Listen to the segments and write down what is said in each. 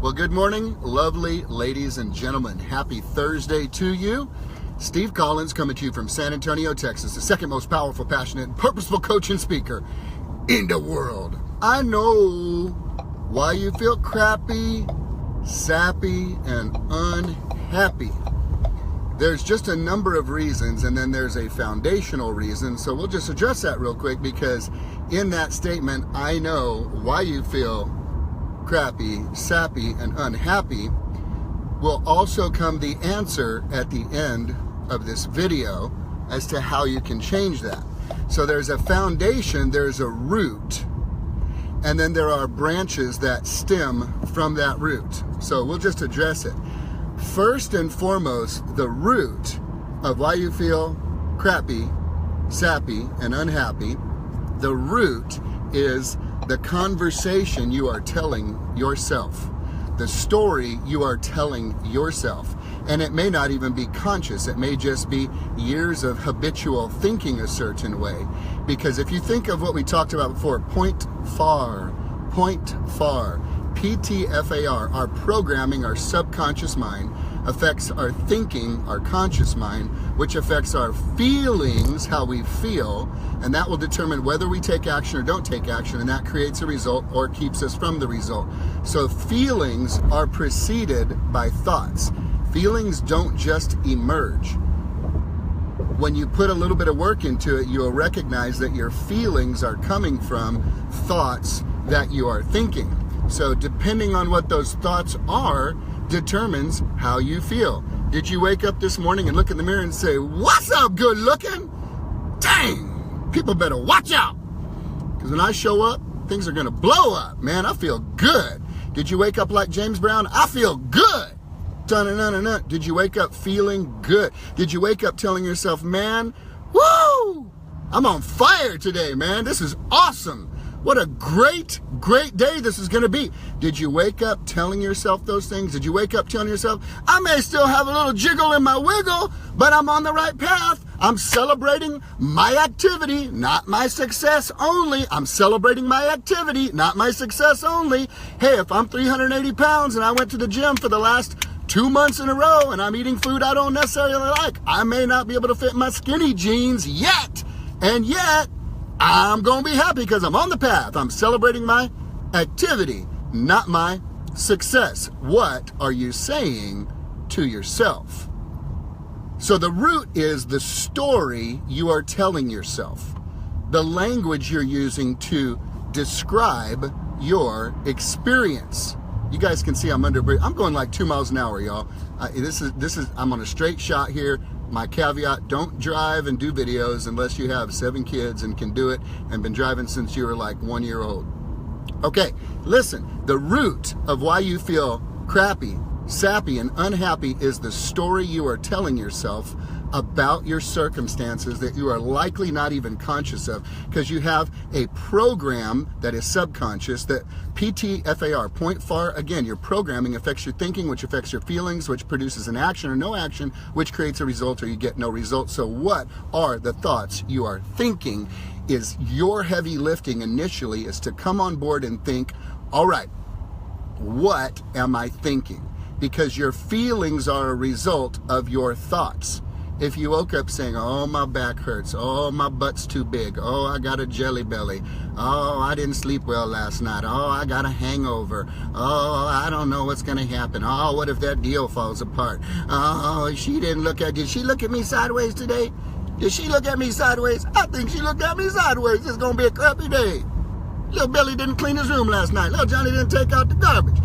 Well, good morning, lovely ladies and gentlemen. Happy Thursday to you. Steve Collins coming to you from San Antonio, Texas, the second most powerful, passionate, and purposeful coach and speaker in the world. I know why you feel crappy, sappy, and unhappy. There's just a number of reasons, and then there's a foundational reason. So we'll just address that real quick, because in that statement, I know why you feel crappy, sappy, and unhappy, will also come the answer at the end of this video as to how you can change that. So there's a foundation, there's a root, and then there are branches that stem from that root. So we'll just address it. First and foremost, the root of why you feel crappy, sappy, and unhappy, the root is the conversation you are telling yourself, the story you are telling yourself. And it may not even be conscious. It may just be years of habitual thinking a certain way. Because if you think of what we talked about before, point far, PTFAR, our programming, our subconscious mind, affects our thinking, our conscious mind, which affects our feelings, how we feel, and that will determine whether we take action or don't take action, and that creates a result or keeps us from the result. So feelings are preceded by thoughts. Feelings don't just emerge. When you put a little bit of work into it, you'll recognize that your feelings are coming from thoughts that you are thinking. So depending on what those thoughts are, determines how you feel. Did you wake up this morning and look in the mirror and say, "What's up, good looking? Dang, people better watch out, because when I show up, things are gonna blow up, man. I feel good." Did you wake up like James Brown? I feel good. Dun-dun-dun-dun-dun. Did you wake up feeling good? Did you wake up telling yourself, "Man, woo, I'm on fire today, man. This is awesome. What a great day this is going to be"? Did you wake up telling yourself those things? Did you wake up telling yourself, "I may still have a little jiggle in my wiggle, but I'm on the right path. I'm celebrating my activity, not my success only. I'm celebrating my activity, not my success only. Hey, if I'm 380 pounds and I went to the gym for the last 2 months in a row and I'm eating food I don't necessarily like, I may not be able to fit my skinny jeans yet. And yet, I'm going to be happy because I'm on the path. I'm celebrating my activity, not my success." What are you saying to yourself? So the root is the story you are telling yourself, the language you're using to describe your experience. You guys can see I'm under bridge. I'm going like 2 miles an hour, y'all. I'm on a straight shot here. My caveat, don't drive and do videos unless you have 7 kids and can do it and been driving since you were like 1 year old. Okay, listen, the root of why you feel crappy, sappy, and unhappy is the story you are telling yourself about your circumstances that you are likely not even conscious of, because you have a program that is subconscious, that PTFAR, point far, again, your programming affects your thinking, which affects your feelings, which produces an action or no action, which creates a result or you get no result. So what are the thoughts you are thinking? Is your heavy lifting initially is to come on board and think, all right, what am I thinking? Because your feelings are a result of your thoughts. If you woke up saying, "Oh, my back hurts. Oh, my butt's too big. Oh, I got a jelly belly. Oh, I didn't sleep well last night. Oh, I got a hangover. Oh, I don't know what's going to happen. Oh, what if that deal falls apart? Oh, did she look at me sideways today? Did she look at me sideways? I think she looked at me sideways. It's going to be a crappy day. Little Billy didn't clean his room last night. Little Johnny didn't take out the garbage."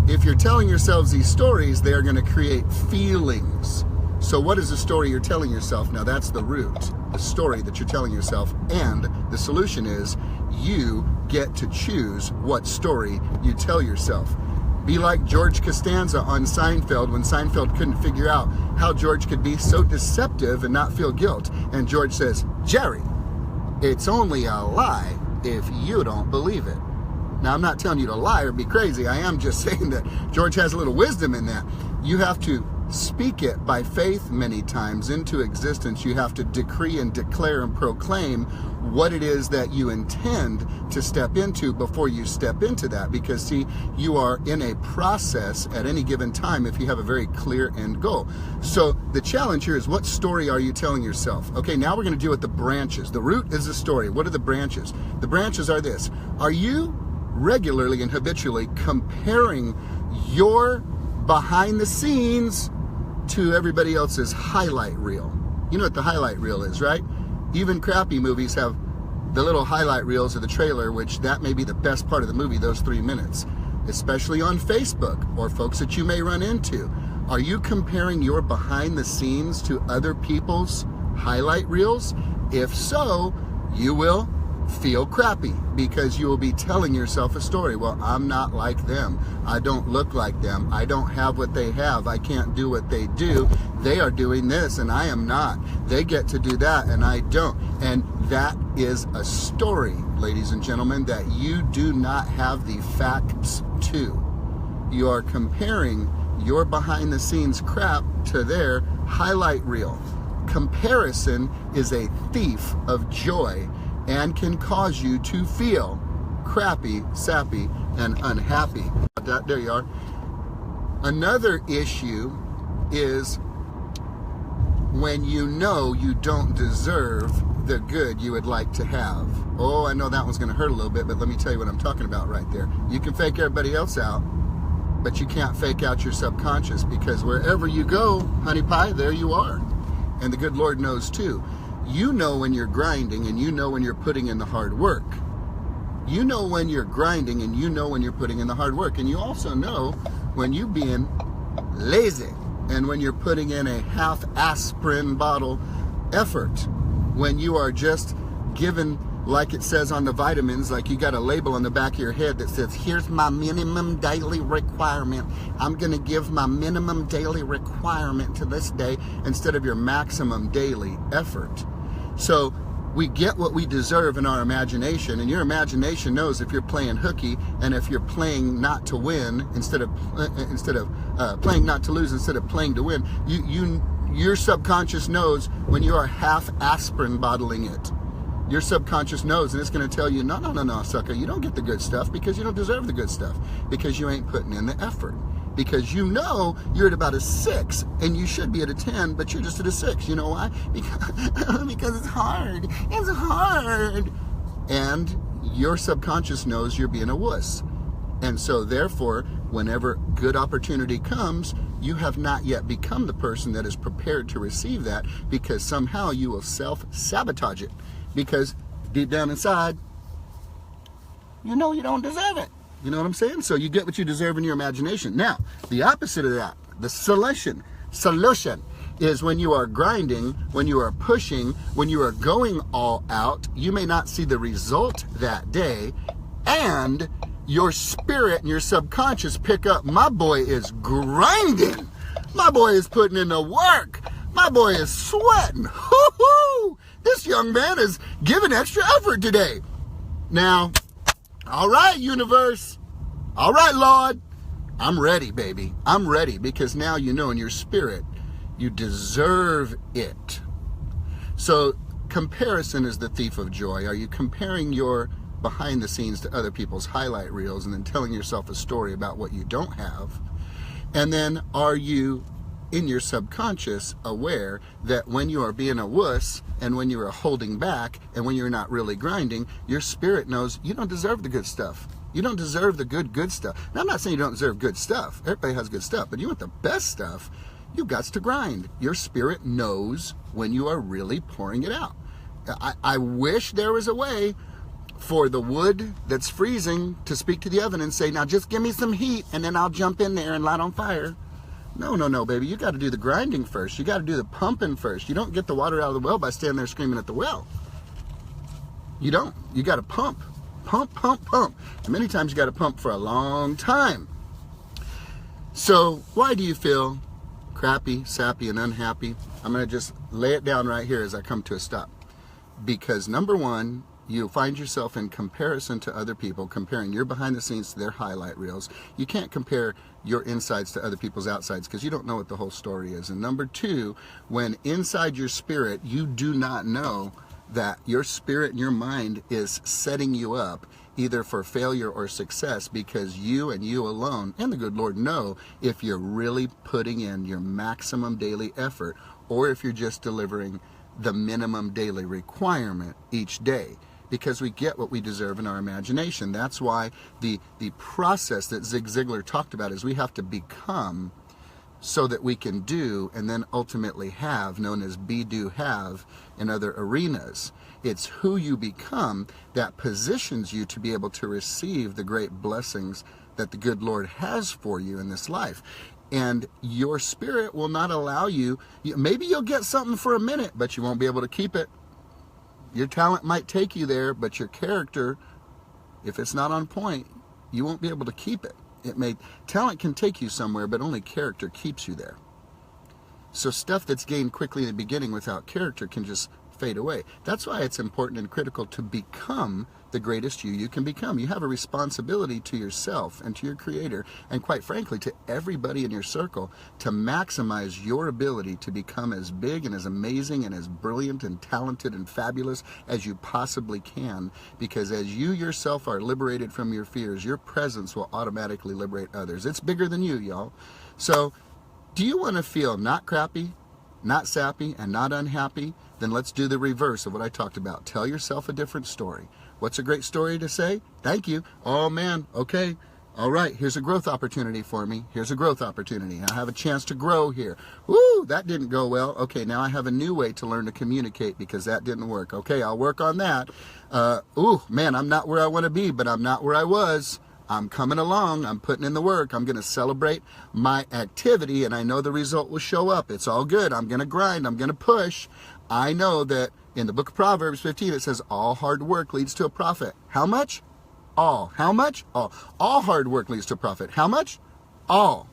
If you're telling yourselves these stories, they're going to create feelings. So what is the story you're telling yourself? Now that's the root, the story that you're telling yourself. And the solution is you get to choose what story you tell yourself. Be like George Costanza on Seinfeld, when Seinfeld couldn't figure out how George could be so deceptive and not feel guilt. And George says, "Jerry, it's only a lie if you don't believe it." Now, I'm not telling you to lie or be crazy. I am just saying that George has a little wisdom in that. You have to speak it by faith many times into existence. You have to decree and declare and proclaim what it is that you intend to step into before you step into that. Because see, you are in a process at any given time if you have a very clear end goal. So the challenge here is, what story are you telling yourself? Okay, now we're going to deal with the branches. The root is the story. What are the branches? The branches are this. Are you regularly and habitually comparing your behind the scenes to everybody else's highlight reel? You know what the highlight reel is, right? Even crappy movies have the little highlight reels of the trailer, which that may be the best part of the movie, those 3 minutes, especially on Facebook or folks that you may run into. Are you comparing your behind the scenes to other people's highlight reels? If so, you will feel crappy, because you will be telling yourself a story. Well, I'm not like them. I don't look like them. I don't have what they have. I can't do what they do. They are doing this and I am not. They get to do that and I don't. And that is a story, ladies and gentlemen, that you do not have the facts to. You are comparing your behind the scenes crap to their highlight reel. Comparison is a thief of joy and can cause you to feel crappy, sappy, and unhappy. There you are. Another issue is when you know you don't deserve the good you would like to have. Oh, I know that one's going to hurt a little bit, but let me tell you what I'm talking about right there. You can fake everybody else out, but you can't fake out your subconscious, because wherever you go, honey pie, there you are. And the good Lord knows too. You know when you're grinding, and you know when you're putting in the hard work. You know when you're grinding, and you know when you're putting in the hard work. And you also know when you're being lazy, and when you're putting in a half aspirin bottle effort. When you are just given, like it says on the vitamins, like you got a label on the back of your head that says, here's my minimum daily requirement. I'm going to give my minimum daily requirement to this day instead of your maximum daily effort. So we get what we deserve in our imagination, and your imagination knows if you're playing hooky and if you're playing not to win instead of playing not to lose instead of playing to win. Your subconscious knows when you are half aspirin bottling it. Your subconscious knows, and it's going to tell you, no, sucker, you don't get the good stuff because you don't deserve the good stuff, because you ain't putting in the effort. Because you know you're at about a 6 and you should be at a 10, but you're just at a 6. You know why? Because it's hard. It's hard. And your subconscious knows you're being a wuss. And so therefore, whenever good opportunity comes, you have not yet become the person that is prepared to receive that, because somehow you will self-sabotage it. Because deep down inside, you know you don't deserve it. You know what I'm saying? So you get what you deserve in your imagination. Now, the opposite of that, the solution is when you are grinding, when you are pushing, when you are going all out, you may not see the result that day, and your spirit and your subconscious pick up, my boy is grinding. My boy is putting in the work. My boy is sweating. Hoo-hoo! This young man is giving extra effort today. Now, all right, universe. All right, Lord. I'm ready, baby. I'm ready, because now you know in your spirit you deserve it. So comparison is the thief of joy. Are you comparing your behind the scenes to other people's highlight reels and then telling yourself a story about what you don't have? And then are you in your subconscious aware that when you are being a wuss and when you are holding back and when you're not really grinding, your spirit knows you don't deserve the good stuff. You don't deserve the good stuff. Now, I'm not saying you don't deserve good stuff. Everybody has good stuff, but you want the best stuff, you got to grind. Your spirit knows when you are really pouring it out. I wish there was a way for the wood that's freezing to speak to the oven and say, now just give me some heat and then I'll jump in there and light on fire. No, baby. You got to do the grinding first. You got to do the pumping first. You don't get the water out of the well by standing there screaming at the well. You don't. You got to pump. And many times you got to pump for a long time. So why do you feel crappy, sappy, and unhappy? I'm going to just lay it down right here as I come to a stop. Because number one, you find yourself in comparison to other people, comparing your behind the scenes to their highlight reels. You can't compare your insides to other people's outsides because you don't know what the whole story is. And number two, when inside your spirit you do not know that your spirit and your mind is setting you up either for failure or success, because you and you alone and the good Lord know if you're really putting in your maximum daily effort, or if you're just delivering the minimum daily requirement each day, because we get what we deserve in our imagination. That's why the process that Zig Ziglar talked about is we have to become so that we can do, and then ultimately have, known as be, do, have in other arenas. It's who you become that positions you to be able to receive the great blessings that the good Lord has for you in this life. And your spirit will not allow you, maybe you'll get something for a minute, but you won't be able to keep it. Your talent might take you there, but your character, if it's not on point, you won't be able to keep it. Talent can take you somewhere, but only character keeps you there. So stuff that's gained quickly in the beginning without character can just fade away. That's why it's important and critical to become the greatest you can become. You have a responsibility to yourself and to your Creator, and quite frankly to everybody in your circle, to maximize your ability to become as big and as amazing and as brilliant and talented and fabulous as you possibly can, because as you yourself are liberated from your fears, your presence will automatically liberate others. It's bigger than you, y'all. So do you want to feel not crappy, not sappy, and not unhappy? Then let's do the reverse of what I talked about. Tell yourself a different story. What's a great story to say? Thank you. Oh man, okay. All right, here's a growth opportunity for me. Here's a growth opportunity. I have a chance to grow here. Woo, that didn't go well. Okay, now I have a new way to learn to communicate because that didn't work. Okay, I'll work on that. Ooh, man, I'm not where I want to be, but I'm not where I was. I'm coming along. I'm putting in the work. I'm going to celebrate my activity, and I know the result will show up. It's all good. I'm going to grind. I'm going to push. I know that in the book of Proverbs 15, it says all hard work leads to a profit. How much? All. How much? All. All hard work leads to a profit. How much? All.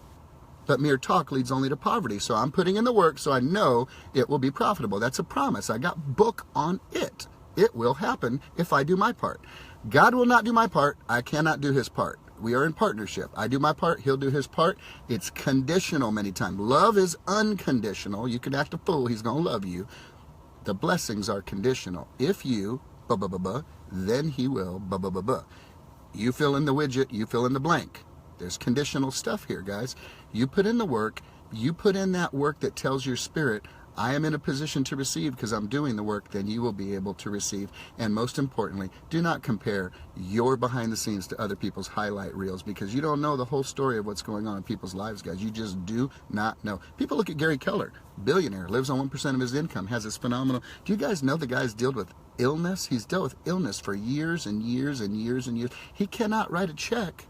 But mere talk leads only to poverty. So I'm putting in the work so I know it will be profitable. That's a promise. I got book on it. It will happen if I do my part. God will not do my part. I cannot do his part. We are in partnership. I do my part. He'll do his part. It's conditional many times. Love is unconditional. You can act a fool. He's going to love you. The blessings are conditional. If you, then he will, You fill in the widget. You fill in the blank. There's conditional stuff here, guys. You put in the work. You put in that work that tells your spirit, I am in a position to receive because I'm doing the work, then you will be able to receive. And most importantly, do not compare your behind the scenes to other people's highlight reels, because you don't know the whole story of what's going on in people's lives, guys. You just do not know. People look at Gary Keller, billionaire, lives on 1% of his income, has this phenomenal. Do you guys know the guy's dealt with illness? He's dealt with illness for years and years and years and years. He cannot write a check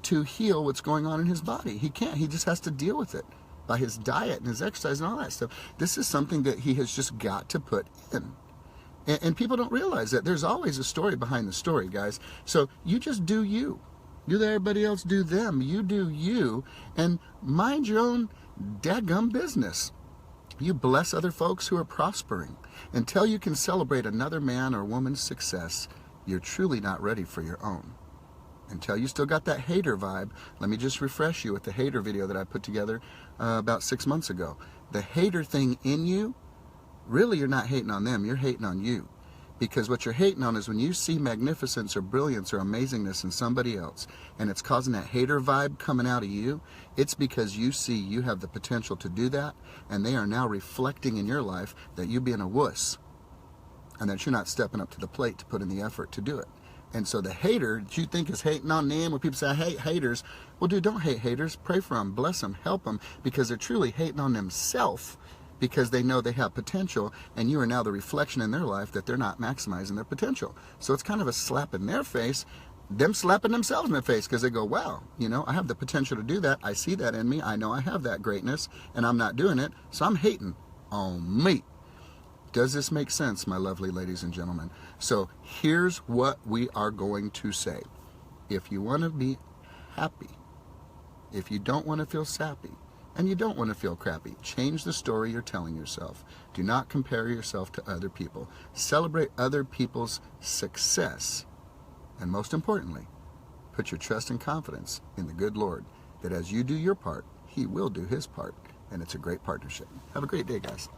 to heal what's going on in his body. He can't. He just has to deal with it by his diet and his exercise and all that stuff. This is something that he has just got to put in. And people don't realize that there's always a story behind the story, guys. So you just do you. You let everybody else do them. You do you. And mind your own dadgum business. You bless other folks who are prospering. Until you can celebrate another man or woman's success, you're truly not ready for your own. Until you still got that hater vibe, let me just refresh you with the hater video that I put together about 6 months ago. The hater thing in you, really you're not hating on them, you're hating on you. Because what you're hating on is when you see magnificence or brilliance or amazingness in somebody else, and it's causing that hater vibe coming out of you, it's because you see you have the potential to do that, and they are now reflecting in your life that you being a wuss, and that you're not stepping up to the plate to put in the effort to do it. And so the hater that you think is hating on them, when people say, I hate haters, well, dude, don't hate haters. Pray for them, bless them, help them, because they're truly hating on themselves because they know they have potential, and you are now the reflection in their life that they're not maximizing their potential. So it's kind of a slap in their face, them slapping themselves in the face, because they go, wow, you know, I have the potential to do that. I see that in me. I know I have that greatness, and I'm not doing it, so I'm hating on me. Does this make sense, my lovely ladies and gentlemen? So here's what we are going to say. If you want to be happy, if you don't want to feel sappy, and you don't want to feel crappy, change the story you're telling yourself. Do not compare yourself to other people. Celebrate other people's success. And most importantly, put your trust and confidence in the good Lord, that as you do your part, he will do his part. And it's a great partnership. Have a great day, guys.